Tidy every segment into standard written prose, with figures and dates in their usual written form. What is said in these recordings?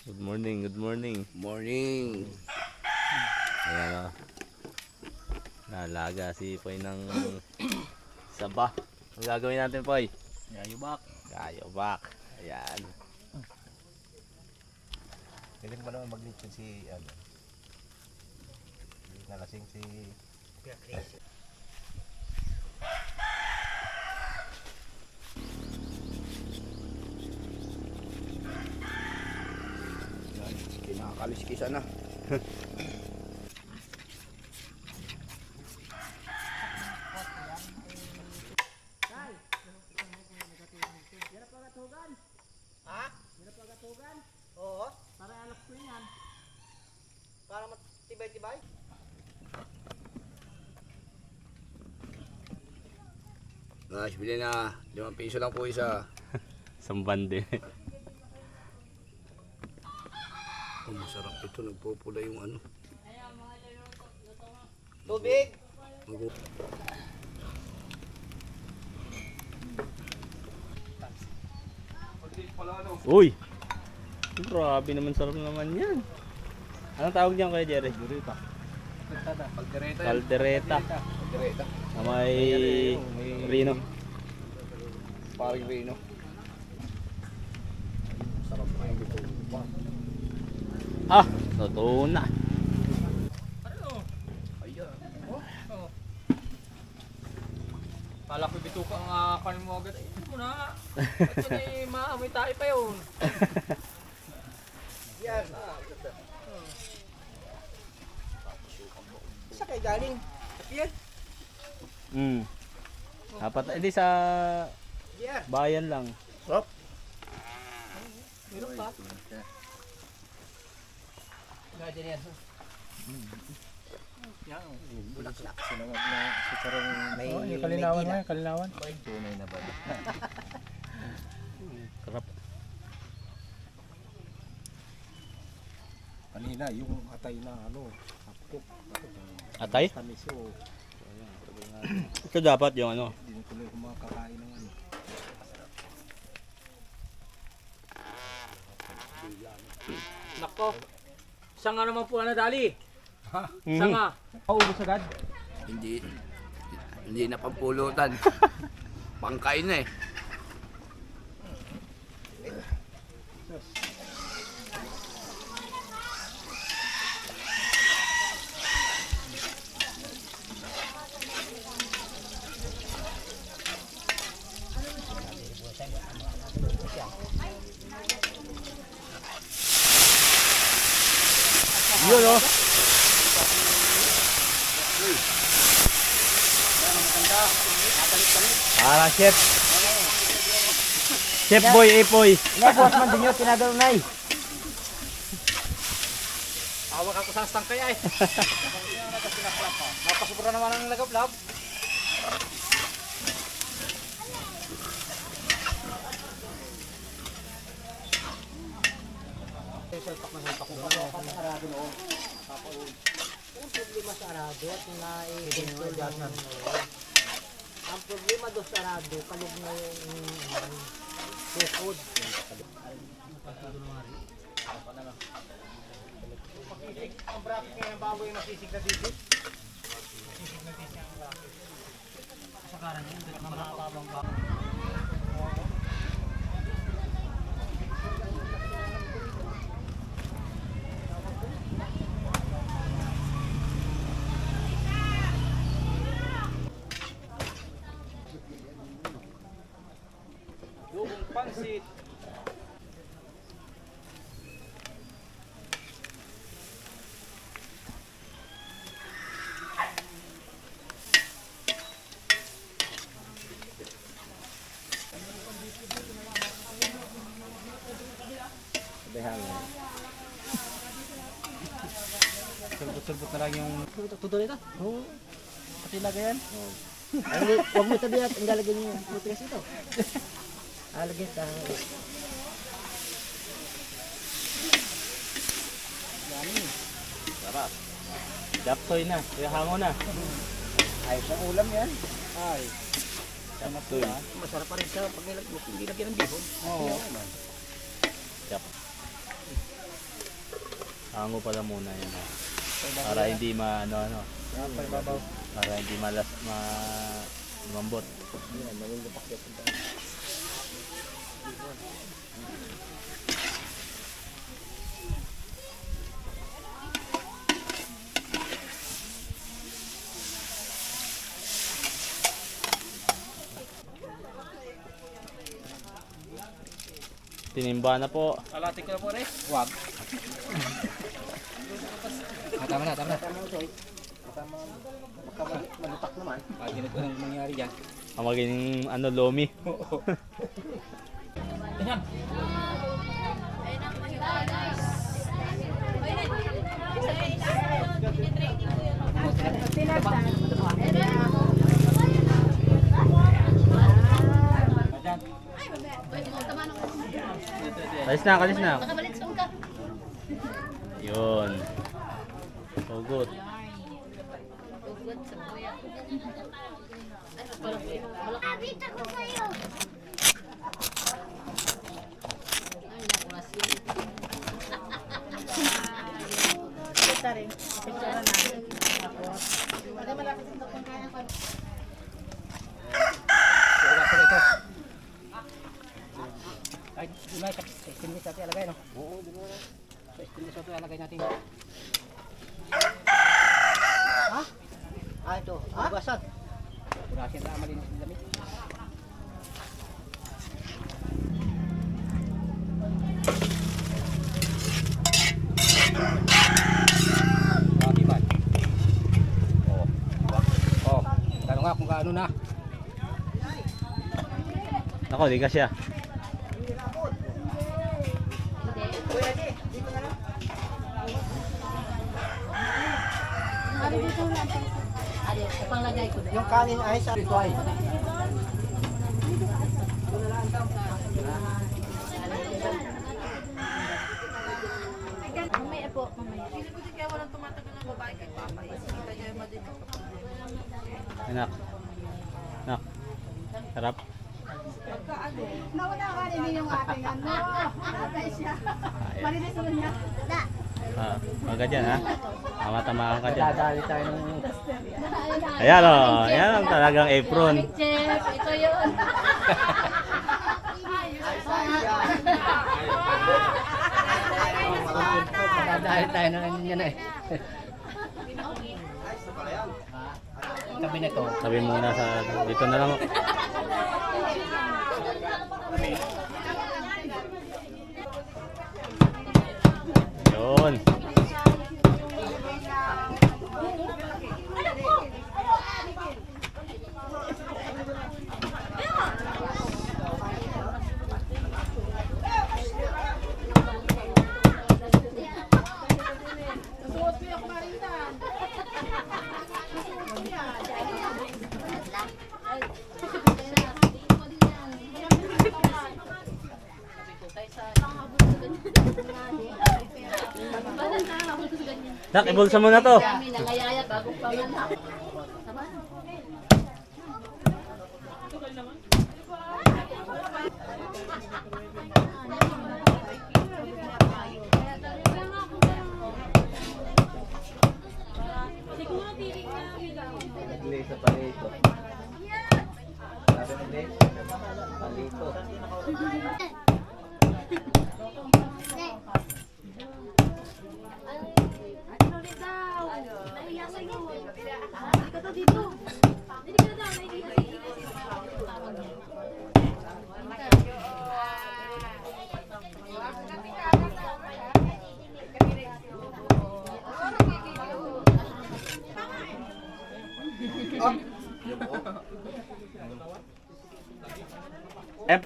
Good morning, good morning. Morning. Ayan o. Nalaga si Poy ng saba. Ang gagawin natin, Poy? Yayubak. Gayobak. Ayan. Galing ba naman maglitsyon si nalasing si kinakaliskisan na. Oo. Para anak ko yan. Para matibay-tibay. Guys, bili na 5 piso lang po isa. Sambande. Oh, masarap ito, nagpupula yung ano. Tubig. Uy! Grabe naman, sarap naman yan. Anong tawag diyan kay Jerry? Kaldereta. Caldereta. Kaldereta. Na may Rino. Paring Rino. Sarap na yung bito. Ah! Totoo na. Kala ko bituka ang kanin mo agad. Ay, ito mo na. At yun ay maamoy tayo pa yun. Yan. Sa kay galing. Yan. Dapat, hindi sa Yan. bayan lang. Sarap. Meron pa. Ganyan yan. Yan. Sinangag na si Karong may kalinawan mo. kalinawan. tunay na ba? Sarap. Kanina yung atay na ano, hapkok. Atay? Tamis yun. Ito dapat yung ano. Hindi na tuloy kumakakain ng ano. Nako. Sanga naman po na dali. Sanga. Paubos agad. Hindi na pampulutan. Pangkain na eh. Yun o. Para chef. Chef boy, epoy. Boss man din yung pinagano na eh. Awak ako sa stang kaya eh. Napasubra naman ang lagablab. Ang problema sa arado at ang problema do sa arado kalog na yung tukod. Ang bracket ngayon baboy masisig na dito. Masisig na dito ang bracket. Sa karan yun, dito mga tabang baboy. Lubong pansit. Surbot na lang yung... Tutuloy ka? Oo. Pati lagayan? Oo. Huwag mo tabi at ang lalagyan niyo yung putres ito. Alagyan ka. Sarap. Japsoy na. Kaya hango na. Ayos ang ulam yan. Ay. Japsoy. Masarap pa rin siya pag nilagyan ng bihon. Oo. Jap. Hango pala muna yan. Para hindi ano. Para hindi lumambot. Tinimba na po. Alatik ko na po rin. Wag. Tama na. Tama ito eh. Baka malutak naman. Ganito ko nang mangyari dyan. Ang maging lomi. Ganyan. Kalis na. Nakabalitsun ka. Yun. So good. Ugod sa kuya. Nakita ko sa'yo. Ay, nakulas yun. Kita rin. Picture na. Pagka malapit yung pagkakain ko. Ito. Ay, di ba stainless natin alagay, no? Oo, di ba? Sa stainless natin alagay natin. Ha? Ah, ito. Ah, basag. Purasin na malinis ng damit. Diba? Oh, tanong nga kung gaano na. Ako, di ka siya. Ade, panglagay ko. Yung kanin ay sa ito ay. Mamaya po, mamaya. Anak. Harap. Nauna ka rin yung ating ano. Patay siya. Malinis naman niya. Agad yan ha. Tama-tamahan ka dyan. Dadali tayo ng... Ayan o. Ayan ang talagang apron. Chef, ito yun. Dadali tayo ng yan eh. Tabi na to. Sabi muna sa dito na lang. Yun. Nak, ibulsa mo na to. Kami nangayayat bago pa man ha. Tama. Nag-lay sa palito. Sabi nag-lay? Palito.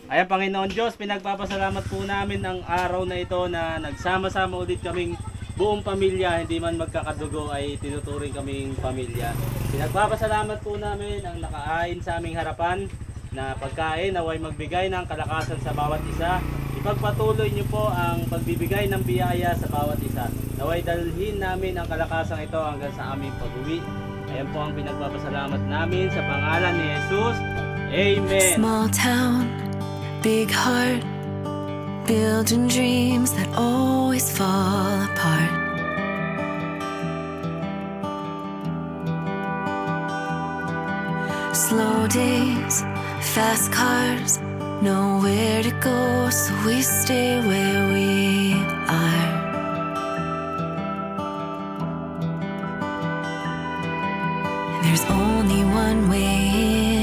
Ayan, Panginoon Diyos, pinagpapasalamat po namin ang araw na ito na nagsama-sama ulit kaming buong pamilya, hindi man magkakadugo ay tinuturing kaming pamilya. Pinagpapasalamat po namin ang nakain sa aming harapan na pagkain naway magbigay ng kalakasan sa bawat isa. Ipagpatuloy niyo po ang pagbibigay ng biyaya sa bawat isa. Naway dalhin namin ang kalakasan ito hanggang sa aming pag-uwi. Ayan po ang pinagpapasalamat namin sa pangalan ni Jesus. Amen. Small town, big heart, building dreams that always fall apart. days, fast cars, nowhere to go, so we stay where we are. There's only one way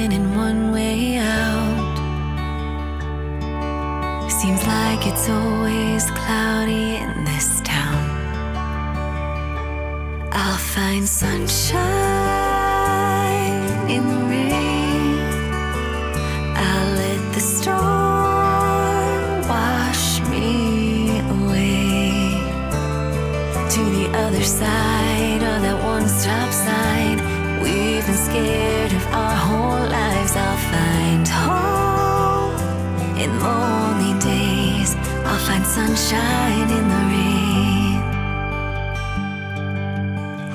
in and one way out. Seems like it's always cloudy in this town. I'll find sunshine in the rain. I'll let the storm wash me away to the other side of that one-stop sign. We've been scared of our whole lives. I'll find home in lonely days. I'll find sunshine in the rain.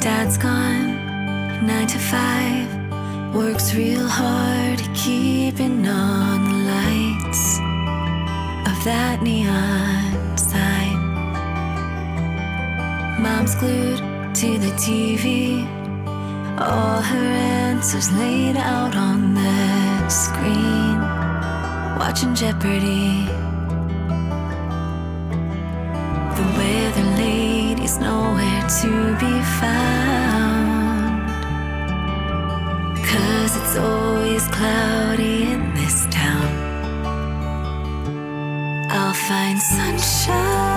Dad's gone, 9 to 5. Works real hard keeping on the lights of that neon sign. Mom's glued to the TV, all her answers laid out on the screen, watching Jeopardy. The weather lady's nowhere to be found, 'cause it's always cloudy in this town. I'll find sunshine